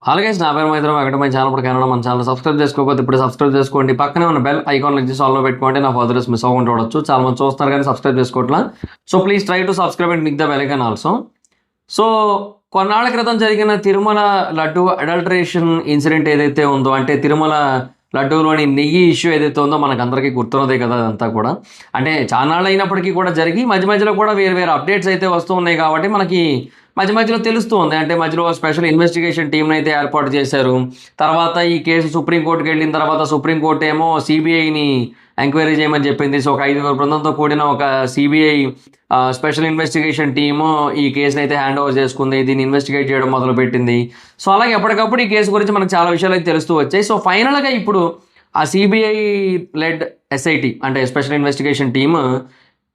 అలాగే నా పేరు మైత్రం వెంకటమై ఛానల్ ప్రకారం మన ఛానల్ సబ్స్క్రైబ్ చేసుకోకపోతే ఇప్పుడు సబ్స్క్రైబ్ చేసుకోండి. పక్కనే ఉన్న బెల్ ఐకాన్ క్లిక్ చేసి ఆల్లో పెట్టుకోండి. నా ఫర్దర్స్ మిస్ అవ్వకుండా చూడొచ్చు. చాలా మంది చూస్తున్నారు కానీ సబ్స్క్రైబ్ చేసుకోవట్లా. So please try to subscribe and click the bell icon also. So కొన్నాళ్ల క్రితం జరిగిన తిరుమల లడ్డు అడల్టరేషన్ ఇన్సిడెంట్ ఏదైతే ఉందో, అంటే తిరుమల లడ్డూలోని నెయ్యి ఇష్యూ ఏదైతే ఉందో మనకు అందరికీ గుర్తున్నదే కదా. అదంతా కూడా అంటే చాలాళ్ళు అయినప్పటికీ కూడా జరిగి మధ్యలో కూడా వేరు అప్డేట్స్ అయితే వస్తూ ఉన్నాయి కాబట్టి మనకి మధ్యలో తెలుస్తూ ఉంది. అంటే మధ్యలో స్పెషల్ ఇన్వెస్టిగేషన్ టీంని అయితే ఏర్పాటు చేశారు. తర్వాత ఈ కేసు సుప్రీంకోర్టుకి వెళ్ళిన తర్వాత సుప్రీంకోర్టు ఏమో సిబిఐని ఎంక్వైరీ చేయమని చెప్పింది. సో ఒక 5 బృందంతో కూడిన ఒక సిబిఐ స్పెషల్ ఇన్వెస్టిగేషన్ టీము ఈ కేసుని అయితే హ్యాండ్ ఓవర్ చేసుకుంది. దీన్ని ఇన్వెస్టిగేట్ చేయడం మొదలుపెట్టింది. సో అలాగే ఎప్పటికప్పుడు ఈ కేసు గురించి మనకు చాలా విషయాలు అయితే తెలుస్తూ వచ్చాయి. సో ఫైనల్గా ఇప్పుడు ఆ సిబిఐ లెడ్ ఎస్ఐటి అంటే special investigation team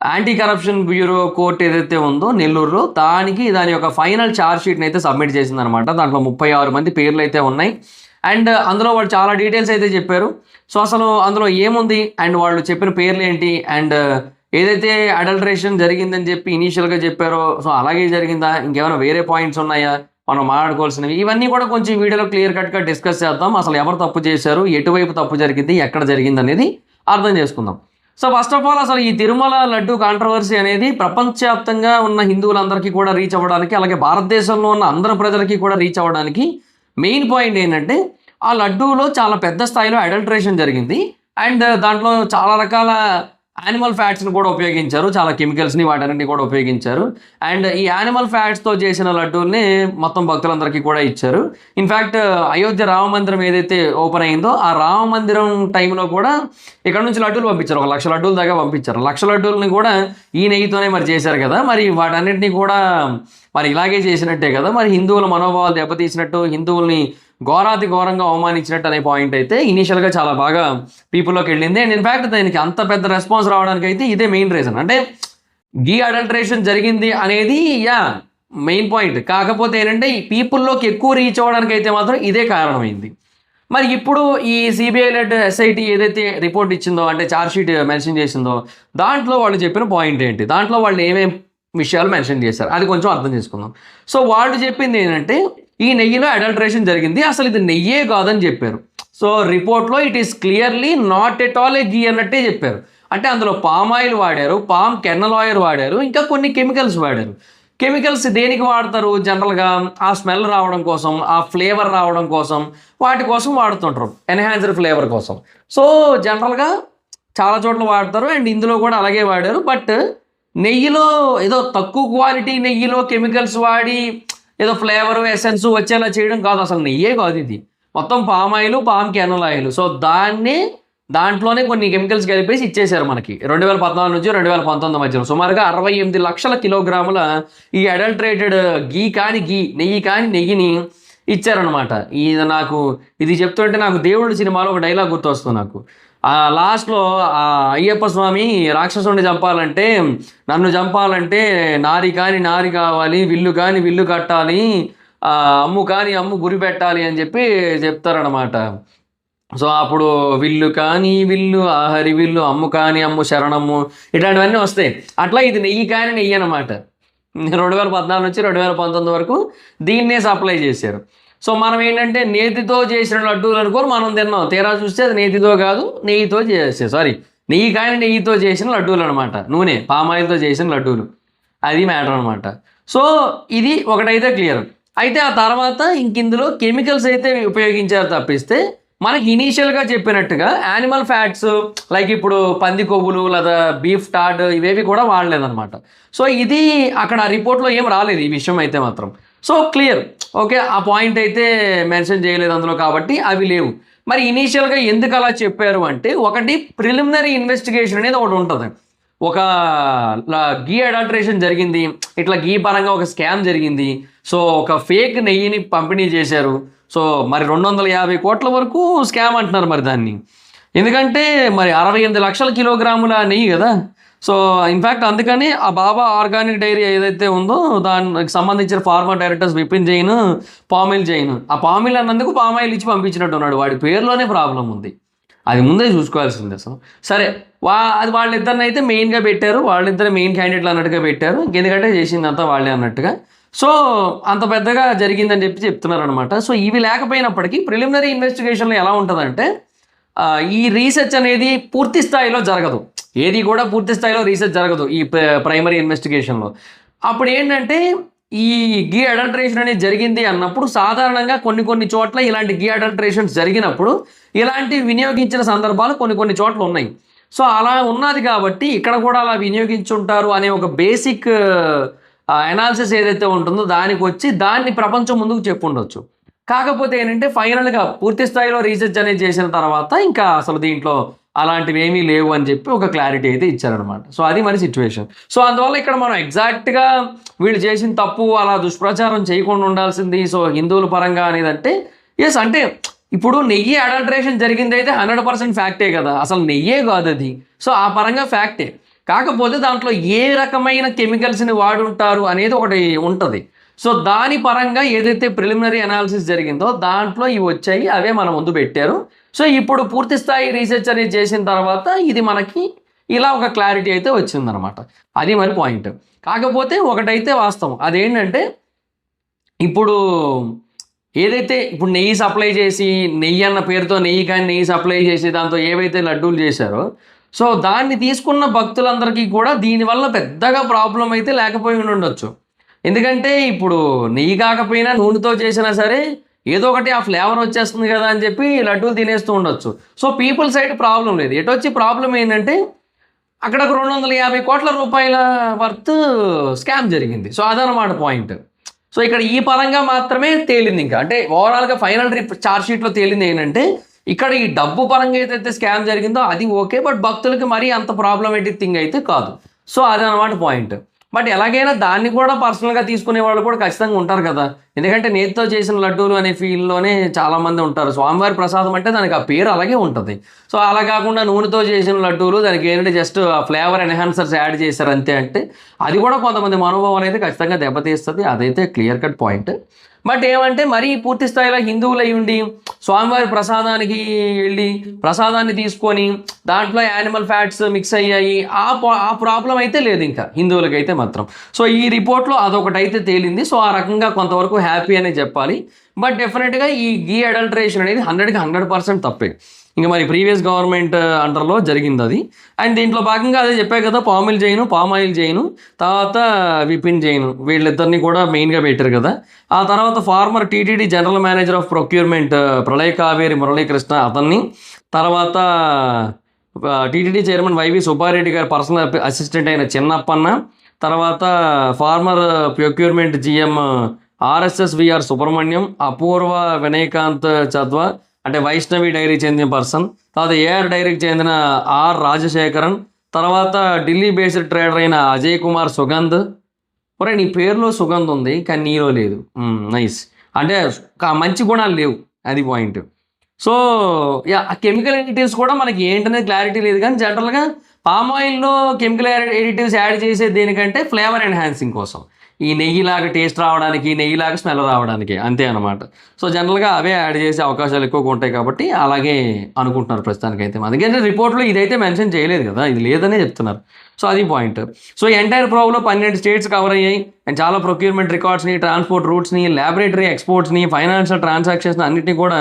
anti corruption bureau court ఏదైతే ఉందో నెల్లూరులో, దాని యొక్క ఫైనల్ ఛార్జ్ షీట్ని అయితే సబ్మిట్ చేసిందనమాట. దాంట్లో 36 మంది పేర్లు అయితే ఉన్నాయి. అండ్ అందులో వాళ్ళు చాలా డీటెయిల్స్ అయితే చెప్పారు. సో అసలు అందులో ఏముంది అండ్ వాళ్ళు చెప్పిన పేర్లు ఏంటి అండ్ ఏదైతే అడల్టరేషన్ జరిగిందని చెప్పి ఇనీషియల్గా చెప్పారో సో అలాగే జరిగిందా, ఇంకేమైనా వేరే పాయింట్స్ ఉన్నాయా మనం మాట్లాడుకోవాల్సినవి, ఇవన్నీ కూడా కొంచెం వీడియోలో క్లియర్ కట్గా డిస్కస్ చేద్దాం. అసలు ఎవరు తప్పు చేశారు, ఎటువైపు తప్పు జరిగింది, ఎక్కడ జరిగింది అనేది అర్థం చేసుకుందాం. సో ఫస్ట్ ఆఫ్ ఆల్ అసలు ఈ తిరుమల లడ్డు కాంట్రవర్సీ అనేది ప్రపంచవ్యాప్తంగా ఉన్న హిందువులందరికీ కూడా రీచ్ అవ్వడానికి, అలాగే భారతదేశంలో ఉన్న అందరి ప్రజలకి కూడా రీచ్ అవ్వడానికి మెయిన్ పాయింట్ ఏంటంటే ఆ లడ్డూలో చాలా పెద్ద స్థాయిలో అడల్టరేషన్ జరిగింది. అండ్ దాంట్లో చాలా రకాల యానిమల్ ఫ్యాట్స్ని కూడా ఉపయోగించారు, చాలా కెమికల్స్ని వాటన్నింటినీ కూడా ఉపయోగించారు. అండ్ ఈ యానిమల్ ఫ్యాట్స్తో చేసిన లడ్డూల్ని మొత్తం భక్తులందరికీ కూడా ఇచ్చారు. ఇన్ఫ్యాక్ట్ అయోధ్య రామ మందిరం ఏదైతే ఓపెన్ అయిందో ఆ రామ మందిరం టైంలో కూడా ఇక్కడ నుంచి లడ్డూలు పంపించారు. 1 లక్ష లడ్డూల దాకా పంపించారు. 1 లక్ష లడ్డూలని కూడా ఈ నెయ్యితోనే మరి చేశారు కదా. మరి వాటన్నింటినీ కూడా మరి ఇలాగే చేసినట్టే కదా. మరి హిందువుల మనోభావాలు దెబ్బతీసినట్టు, హిందువుల్ని ఘోరంగా అవమానించినట్టు అనే పాయింట్ అయితే ఇనీషియల్గా చాలా బాగా పీపుల్లోకి వెళ్ళింది. అండ్ ఇన్ఫ్యాక్ట్ దానికి అంత పెద్ద రెస్పాన్స్ రావడానికి అయితే ఇదే మెయిన్ రీజన్. అంటే గీ అడల్టరేషన్ జరిగింది అనేది మెయిన్ పాయింట్. కాకపోతే ఏంటంటే ఈ పీపుల్లోకి ఎక్కువ రీచ్ అవ్వడానికి అయితే మాత్రం ఇదే కారణమైంది. మరి ఇప్పుడు ఈ సిబిఐ లెడ్ ఎస్ఐటి ఏదైతే రిపోర్ట్ ఇచ్చిందో, అంటే ఛార్జ్షీట్ మెన్షన్ చేసిందో, దాంట్లో వాళ్ళు చెప్పిన పాయింట్ ఏంటి, దాంట్లో వాళ్ళు ఏమేం విషయాలు మెన్షన్ చేశారు అది కొంచెం అర్థం చేసుకుందాం. సో వాళ్ళు చెప్పింది ఏంటంటే ఈ నెయ్యిలో అడల్టరేషన్ జరిగింది, అసలు ఇది నెయ్యే కాదని చెప్పారు. సో రిపోర్ట్లో it is clearly not at all a ghee అన్నట్టే చెప్పారు. అంటే అందులో పామ్ ఆయిల్ వాడారు, పామ్ కెర్నల్ ఆయిల్ వాడారు, ఇంకా కొన్ని కెమికల్స్ వాడారు. కెమికల్స్ దేనికి వాడతారు, జనరల్గా ఆ స్మెల్ రావడం కోసం, ఆ ఫ్లేవర్ రావడం కోసం, వాటి కోసం వాడుతుంటారు, ఎన్హాన్స్డ్ ఫ్లేవర్ కోసం. సో జనరల్గా చాలా చోట్ల వాడతారు అండ్ ఇందులో కూడా అలాగే వాడారు. బట్ నెయ్యిలో ఏదో తక్కువ క్వాలిటీ నెయ్యిలో కెమికల్స్ వాడి ఏదో ఫ్లేవరు ఎసెన్స్ వచ్చేలా చేయడం కాదు, అసలు నెయ్యే కాదు ఇది, మొత్తం palm oil, palm kernel oil. So దాంట్లోనే కొన్ని కెమికల్స్ కలిపేసి ఇచ్చేశారు మనకి 2014 నుంచి 2019 మధ్యలో సుమారుగా 68 లక్షల కిలోగ్రాముల ఈ అడల్టరేటెడ్ నెయ్యి కాని నెయ్యిని ఇచ్చారనమాట. ఇది చెప్తుంటే నాకు దేవుడి సినిమాలో ఒక డైలాగ్ గుర్తొస్తుంది నాకు. లాస్ట్లో అయ్యప్ప స్వామి రాక్షసుని చంపాలంటే, నన్ను చంపాలంటే నారి కాని నారి కావాలి, విల్లు కాని విల్లు కట్టాలి, అమ్ము కాని అమ్ము గురి పెట్టాలి అని చెప్పి చెప్తారనమాట. సో అప్పుడు విల్లు కాని విల్లు, ఆహరి విల్లు, అమ్ము కాని అమ్ము శరణమ్ము, ఇట్లాంటివన్నీ వస్తాయి. అట్లా ఇది నెయ్యి కాని నెయ్యి అనమాట. 2014 నుంచి 2019 వరకు దీన్నే సప్లై చేశారు. సో మనం ఏంటంటే నేతితో చేసిన లడ్డూలు అనుకోని మనం తిన్నాం, తీరా చూస్తే అది నేతితో కాదు, నెయ్యితో చేసిన లడ్డూలు అనమాట. నూనె పామాయిల్తో చేసిన లడ్డూలు, అది మ్యాటర్ అనమాట. సో ఇది ఒకటైతే క్లియర్. అయితే ఆ తర్వాత ఇందులో కెమికల్స్ అయితే ఉపయోగించారు తప్పిస్తే మనకి ఇనీషియల్గా చెప్పినట్టుగా యానిమల్ ఫ్యాట్స్ లైక్ ఇప్పుడు పంది కొవ్వులు లేదా బీఫ్ టాడ్ ఇవేవి కూడా వాడలేదన్నమాట. సో ఇది అక్కడ రిపోర్ట్లో ఏం రాలేదు ఈ విషయం అయితే మాత్రం. సో క్లియర్, ఓకే, ఆ పాయింట్ అయితే మెన్షన్ చేయలేదు అందులో కాబట్టి అవి లేవు. మరి ఇనీషియల్గా ఎందుకు అలా చెప్పారు అంటే, ఒకటి ప్రిలిమినరీ ఇన్వెస్టిగేషన్ అనేది ఒకటి ఉంటుంది. ఒక గీ అడల్టరేషన్ జరిగింది, ఇట్లా గీ పరంగా ఒక స్కామ్ జరిగింది, సో ఒక ఫేక్ నెయ్యిని పంపిణీ చేశారు. సో మరి 250 కోట్ల వరకు స్కామ్ అంటున్నారు మరి దాన్ని. ఎందుకంటే మరి 68 లక్షల కిలోగ్రాముల నెయ్యి కదా. సో ఇన్ఫ్యాక్ట్ అందుకని ఆ బాబా ఆర్గానిక్ డైరీ ఏదైతే ఉందో దానికి సంబంధించిన ఫార్మర్ డైరెక్టర్స్ విపిన్ జైన్, పామిల్ జైన్, ఆ పామిల్ అన్నందుకు పామాయిల్ ఇచ్చి పంపించినట్టు ఉన్నాడు. వాడి పేరులోనే ప్రాబ్లం ఉంది, అది ముందే చూసుకోవాల్సింది అసలు. సరే, అది వాళ్ళిద్దరిని అయితే మెయిన్గా పెట్టారు, వాళ్ళిద్దరు మెయిన్ క్యాండిడేట్లు అన్నట్టుగా పెట్టారు, ఎందుకంటే చేసిందంతా వాళ్ళే అన్నట్టుగా. సో అంత పెద్దగా జరిగిందని చెప్తున్నారనమాట. సో ఇవి లేకపోయినప్పటికీ ప్రిలిమినరీ ఇన్వెస్టిగేషన్లో ఎలా ఉంటుందంటే ఈ రీసెర్చ్ అనేది పూర్తి స్థాయిలో జరగదు. ఏది కూడా పూర్తి స్థాయిలో రీసెర్చ్ జరగదు ఈ ప్రైమరీ ఇన్వెస్టిగేషన్లో. అప్పుడు ఏంటంటే ఈ గీ అడల్టరేషన్ అనేది జరిగింది అన్నప్పుడు సాధారణంగా కొన్ని చోట్ల ఇలాంటి గీ అడల్టరేషన్స్ జరిగినప్పుడు ఇలాంటి వినియోగించిన సందర్భాలు కొన్ని చోట్ల ఉన్నాయి. సో అలా ఉన్నది కాబట్టి ఇక్కడ కూడా అలా వినియోగించుంటారు అనే ఒక బేసిక్ అనాలిసిస్ ఏదైతే ఉంటుందో దానికి వచ్చి దాన్ని ప్రపంచం ముందుకు చెప్పుండొచ్చు. కాకపోతే ఏంటంటే ఫైనల్గా పూర్తి స్థాయిలో రీసెర్చ్ అనేది చేసిన తర్వాత ఇంకా అసలు దీంట్లో అలాంటివి ఏమీ లేవు అని చెప్పి ఒక క్లారిటీ అయితే ఇచ్చారనమాట. సో అది మరి సిచ్యువేషన్. సో అందువల్ల ఇక్కడ మనం ఎగ్జాక్ట్గా వీళ్ళు చేసిన తప్పు అలా దుష్ప్రచారం చేయకుండా ఉండాల్సింది సో హిందువుల పరంగా అనేది అంటే ఎస్, అంటే ఇప్పుడు నెయ్యి అడల్టరేషన్ జరిగింది అయితే 100% ఫ్యాక్టే కదా, అసలు నెయ్యే కాదు అది. సో ఆ పరంగా ఫ్యాక్టే. కాకపోతే దాంట్లో ఏ రకమైన కెమికల్స్ని వాడుంటారు అనేది ఒకటి ఉంటుంది. సో దాని పరంగా ఏదైతే ప్రిలిమినరీ అనాలిసిస్ జరిగిందో దాంట్లో ఇవి వచ్చాయి, అవే మన ముందు పెట్టారు. సో ఇప్పుడు పూర్తి స్థాయి రీసెర్చ్ అనేది చేసిన తర్వాత ఇది మనకి ఇలా ఒక క్లారిటీ అయితే వచ్చిందనమాట. అది మరి పాయింట్. కాకపోతే ఒకటైతే వాస్తవం, అదేంటంటే ఇప్పుడు ఏదైతే ఇప్పుడు నెయ్యి సప్లై చేసి నెయ్యి అన్న పేరుతో నెయ్యి సప్లై చేసి దాంతో ఏవైతే లడ్డూలు చేశారో సో దాన్ని తీసుకున్న భక్తులందరికీ కూడా దీనివల్ల పెద్దగా ప్రాబ్లం అయితే లేకపోయి ఉండొచ్చు. ఎందుకంటే ఇప్పుడు నెయ్యి కాకపోయినా నూనెతో చేసినా సరే ఏదో ఒకటి ఆ ఫ్లేవర్ వచ్చేస్తుంది కదా అని చెప్పి లడ్డూలు తినేస్తూ ఉండొచ్చు. సో పీపుల్ సైడ్ ప్రాబ్లం లేదు. ఎటొచ్చి ప్రాబ్లం ఏంటంటే అక్కడ 250 కోట్ల రూపాయల వర్త్ స్కామ్ జరిగింది. సో అదనమాట పాయింట్. సో ఇక్కడ ఈ పరంగా మాత్రమే తేలింది. ఇంకా అంటే ఓవరాల్గా ఫైనల్ చార్జ్ షీట్లో తేలింది ఏంటంటే ఇక్కడ ఈ డబ్బు పరంగా ఏదైతే స్కామ్ జరిగిందో అది ఓకే, బట్ భక్తులకి మరీ అంత ప్రాబ్లమేటిక్ థింగ్ అయితే కాదు. సో అదనమాట పాయింట్. బట్ ఎలాగైనా దాన్ని కూడా పర్సనల్గా తీసుకునే వాళ్ళు కూడా ఖచ్చితంగా ఉంటారు కదా, ఎందుకంటే నేతితో చేసిన లడ్డూలు అనే ఫీల్డ్లోనే చాలామంది ఉంటారు. స్వామివారి ప్రసాదం అంటే దానికి ఆ పేరు అలాగే ఉంటుంది. సో అలా కాకుండా నూనెతో చేసిన లడ్డూలు దానికి ఏంటంటే జస్ట్ ఆ ఫ్లేవర్ ఎన్హాన్సర్స్ యాడ్ చేశారు అంతే అంటే అది కూడా కొంతమంది మనోభావాలు అయితే ఖచ్చితంగా దెబ్బతీస్తుంది. అదైతే క్లియర్ కట్ పాయింట్. బట్ ఏమంటే మరీ పూర్తి స్థాయిలో హిందువులు అయి ఉండి స్వామివారి ప్రసాదానికి వెళ్ళి ప్రసాదాన్ని తీసుకొని దాంట్లో యానిమల్ ఫ్యాట్స్ మిక్స్ అయ్యాయి ఆ ప్రాబ్లం అయితే లేదు ఇంకా హిందువులకైతే మాత్రం. సో ఈ రిపోర్ట్లో అదొకటి అయితే తేలింది. సో ఆ రకంగా కొంతవరకు హ్యాపీ అనే చెప్పాలి. బట్ డెఫినెట్గా ఈ గీ అడల్టరేషన్ అనేది 100% తప్పే. ఇంకా మరి ప్రీవియస్ గవర్నమెంట్ అండర్లో జరిగింది అది. అండ్ దీంట్లో భాగంగా అదే చెప్పాయి కదా, పామ్ ఆయిల్ జైను తర్వాత విపిన్ జైన్ వీళ్ళిద్దరిని కూడా మెయిన్గా పెట్టారు కదా. ఆ తర్వాత former TTD general manager of procurement Pralay Kaveri Muralikrishna అతన్ని, తర్వాత టీటీడీ చైర్మన్ వైవి సుబ్బారెడ్డి గారి పర్సనల్ అసిస్టెంట్ అయిన చిన్నప్పన్న, తర్వాత ఫార్మర్ ప్రొక్యూర్మెంట్ జిఎం ఆర్ఎస్ఎస్విఆర్ సుబ్రహ్మణ్యం, అపూర్వ వినయకాంత్ చద్వా అంటే వైష్ణవి డైరీకి చెందిన పర్సన్, తర్వాత ఏఆర్ డైరీకి చెందిన ఆర్ రాజశేఖరన్, తర్వాత ఢిల్లీ బేస్డ్ ట్రేడర్ అయిన అజయ్ కుమార్ సుగంధ్. ఒరే నీ పేరులో సుగంధ్ ఉంది కానీ నీలో లేదు, నైస్. అంటే మంచి గుణాలు లేవు, అది పాయింట్. సో ఆ కెమికల్ ఎడిటివ్స్ కూడా మనకి ఏంటనేది క్లారిటీ లేదు. కానీ జనరల్గా పామ్ ఆయిల్లో కెమికల్ ఎడిటివ్స్ యాడ్ చేసే దేనికంటే ఫ్లేవర్ ఎన్హాన్సింగ్ కోసం, ఈ నెయ్యిలాగా టేస్ట్ రావడానికి, నెయ్యిలాగా స్మెల్ రావడానికి, అంతే అనమాట. సో జనరల్గా అవే యాడ్ చేసే అవకాశాలు ఎక్కువగా ఉంటాయి కాబట్టి అలాగే అనుకుంటున్నారు ప్రస్తుతానికైతే. అందుకని రిపోర్ట్లో ఇదైతే మెన్షన్ చేయలేదు కదా, ఇది లేదనే చెప్తున్నారు. సో అది పాయింట్. సో ఎంటైర్ ప్రోవ్లో 12 స్టేట్స్ కవర్ అయ్యాయి. అండ్ చాలా ప్రొక్యూర్మెంట్ రికార్డ్స్ని, ట్రాన్స్పోర్ట్ రూట్స్ని, ల్యాబొరేటరీ ఎక్స్పోర్ట్స్ని, ఫైనాన్షియల్ ట్రాన్సాక్షన్స్ని అన్నింటినీ కూడా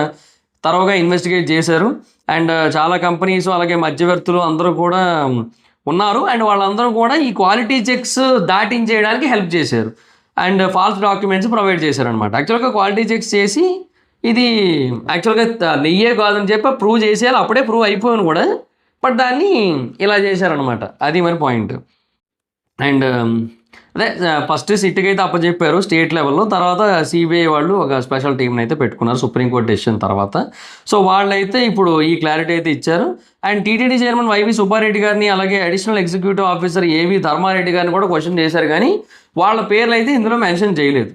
తరోగా ఇన్వెస్టిగేట్ చేశారు. అండ్ చాలా కంపెనీస్ అలాగే మధ్యవర్తులు అందరూ కూడా ఉన్నారు. అండ్ వాళ్ళందరూ కూడా ఈ క్వాలిటీ చెక్స్ దాటించేయడానికి హెల్ప్ చేశారు. అండ్ ఫాల్స్ డాక్యుమెంట్స్ ప్రొవైడ్ చేశారనమాట. యాక్చువల్గా క్వాలిటీ చెక్స్ చేసి ఇది యాక్చువల్గా నెయ్యే కాదని చెప్పి ప్రూవ్ చేసేయాలి, అప్పుడే ప్రూవ్ అయిపోయాను కూడా, బట్ దాన్ని ఇలా చేశారనమాట. అది మరి పాయింట్. అండ్ అదే ఫస్ట్ సిట్కి అయితే అప్పచెప్పారు స్టేట్ లెవెల్లో, తర్వాత సిబిఐ వాళ్ళు ఒక స్పెషల్ టీంని అయితే పెట్టుకున్నారు సుప్రీంకోర్టు డెసిషన్ తర్వాత. సో వాళ్ళైతే ఇప్పుడు ఈ క్లారిటీ అయితే ఇచ్చారు. And TTD chairman YV Subba Reddy గారిని అలాగే అడిషనల్ ఎగ్జిక్యూటివ్ ఆఫీసర్ ఏవి ధర్మారెడ్డి గారిని కూడా క్వశ్చన్ చేశారు, కానీ వాళ్ళ పేర్లు అయితే ఇందులో మెన్షన్ చేయలేదు.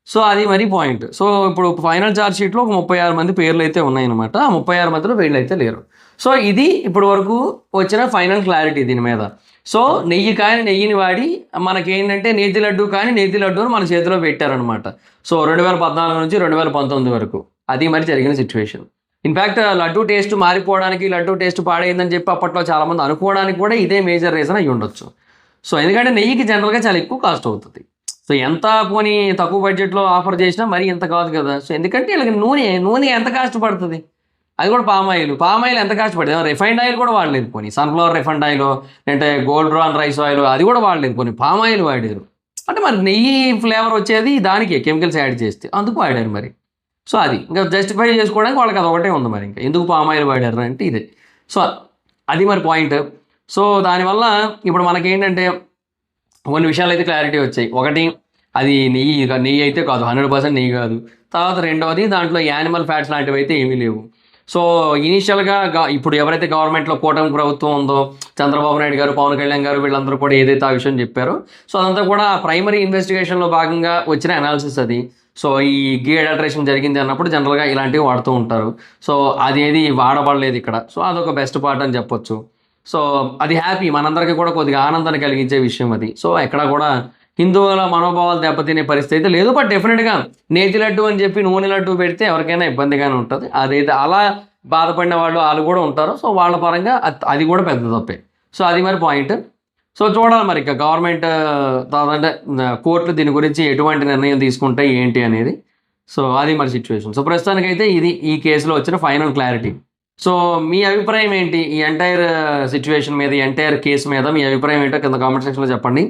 సో అది మరి పాయింట్. సో ఇప్పుడు ఫైనల్ ఛార్జ్ షీట్లో ఒక 36 మంది పేర్లు అయితే ఉన్నాయన్నమాట. ఆ 36 మందిలో వీళ్ళు అయితే లేరు. సో ఇది ఇప్పటి వరకు వచ్చిన ఫైనల్ క్లారిటీ దీని మీద. సో నెయ్యిని వాడి మనకేంటంటే నేతి లడ్డు లడ్డూని మన చేతిలో పెట్టారనమాట. సో 2014 నుంచి 2019 వరకు అది మరి జరిగిన సిచ్యువేషన్. ఇన్ఫ్యాక్ట్ లడ్డు టేస్ట్ మారిపోవడానికి, లడ్డు టేస్ట్ పాడైందని చెప్పి అప్పట్లో చాలామంది అనుకోవడానికి కూడా ఇదే మేజర్ రీజన్ అయ్యి ఉండొచ్చు. సో ఎందుకంటే నెయ్యికి జనరల్గా చాలా ఎక్కువ కాస్ట్ అవుతుంది. సో ఎంత పోనీ తక్కువ బడ్జెట్‌లో ఆఫర్ చేసినా మరీ ఇంత కాదు కదా! సో ఎందుకంటే ఈళ్ళకి నూనె ఎంత కాస్ట్ పడతది? అది కూడా పామ్ ఆయిల్. పామ్ ఆయిల్ ఎంత కాస్ట్ పడేది? రిఫైన్డ్ ఆయిల్ కూడా వాడలేదు పోనీ. సన్‌ఫ్లవర్ రిఫైన్డ్ ఆయిలో, లేదంటే గోల్డ్ రాన్ రైస్ ఆయిలో అది కూడా వాడలేదు పోనీ. పామ్ ఆయిల్ వాడారు. అంటే మరి నెయ్యి ఫ్లేవర్ వచ్చేది దానికే కెమికల్స్ యాడ్ చేస్తే. అందుకు వాడారు మరి. సో అది. ఇంకా జస్టిఫై చేసుకోవడానికి వాళ్ళకి అదొకటే ఉంది మరి ఇంక. ఎందుకు పామ్ ఆయిల్ వాడారు అంటే ఇదే. సో అది మరి పాయింట్. సో దానివల్ల ఇప్పుడు మనకేంటంటే కొన్ని విషయాలైతే క్లారిటీ వచ్చాయి. ఒకటి అది నెయ్యి అయితే కాదు. 100% నెయ్యి కాదు. తర్వాత రెండవది దాంట్లో యానిమల్ ఫ్యాట్స్ లాంటివైతే ఏమీ లేవు. సో ఇనీషియల్‌గా ఇప్పుడు ఎవరైతే గవర్నమెంట్‌లో కూటమి ప్రభుత్వం ఉందో చంద్రబాబు నాయుడు గారు, పవన్ కళ్యాణ్ గారు వీళ్ళందరూ కూడా ఏదైతే ఆ విషయం చెప్పారో సో అదంతా కూడా ప్రైమరీ ఇన్వెస్టిగేషన్‌లో భాగంగా వచ్చిన అనాలిసిస్ అది. సో ఈ గీ అడల్టరేషన్ జరిగింది అన్నప్పుడు జనరల్‌గా ఇలాంటివి వాడుతూ ఉంటారు. సో అదేది వాడబడలేదు ఇక్కడ. సో అదొక బెస్ట్ పార్ట్ అని చెప్పొచ్చు. సో అది హ్యాపీ మనందరికీ కూడా కొద్దిగా ఆనందాన్ని కలిగించే విషయం అది. సో ఎక్కడ కూడా హిందువుల మనోభావాలు దెబ్బతినే పరిస్థితి అయితే లేదు. బట్ డెఫినెట్‌గా నేతి లడ్డు అని చెప్పి నూనె లడ్డు పెడితే ఎవరికైనా ఇబ్బందిగానే ఉంటది. అదైతే అలా బాధపడిన వాళ్ళు కూడా ఉంటారు. సో వాళ్ళ పరంగా అది కూడా పెద్ద తప్పే. సో అది మరి పాయింట్. సో చూడాలి మరి ఇక గవర్నమెంట్ అంటే కోర్టులు దీని గురించి ఎటువంటి నిర్ణయం తీసుకుంటాయి ఏంటి అనేది. సో అది మరి సిట్యుయేషన్. సో ప్రస్తుతానికైతే ఇది ఈ కేసులో వచ్చిన ఫైనల్ క్లారిటీ. సో మీ అభిప్రాయం ఏంటి? ఈ ఎంటైర్ సిట్యుయేషన్ మీద, ఈ ఎంటైర్ కేసు మీద మీ అభిప్రాయం ఏంటో కింద కామెంట్ సెక్షన్‌లో చెప్పండి.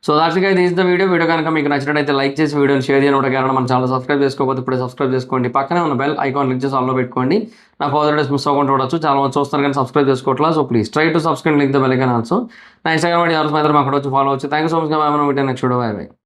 So that's guys this the video కనుక మీకు నచ్చినట్లయితే లైక్ చేసి వీడియోని షేర్ చేయడం కారణం మన ఛానల్ సబ్స్క్రైబ్ చేసుకోకపోతే ఇప్పుడే సబ్స్క్రైబ్ చేసుకోండి. పక్కనే ఉన్న బెల్ ఐకాన్ క్లిక్ చేసి ఆన్లో పెట్టుకోండి. నా ఫర్దర్ డేస్ మిస్ అవ్వకుండా చూడొచ్చు. చాలా మంది చూస్తారు కానీ సబ్స్క్రైబ్ చేసుకోవట్లా. So please try to subscribe link the bell icon also. నా ఇన్స్టాగ్రామ్ ఐడి ఎవరు మాత్రం అక్కడ వచ్చి ఫాలో అవచ్చు. Thank you so much. Next video bye by.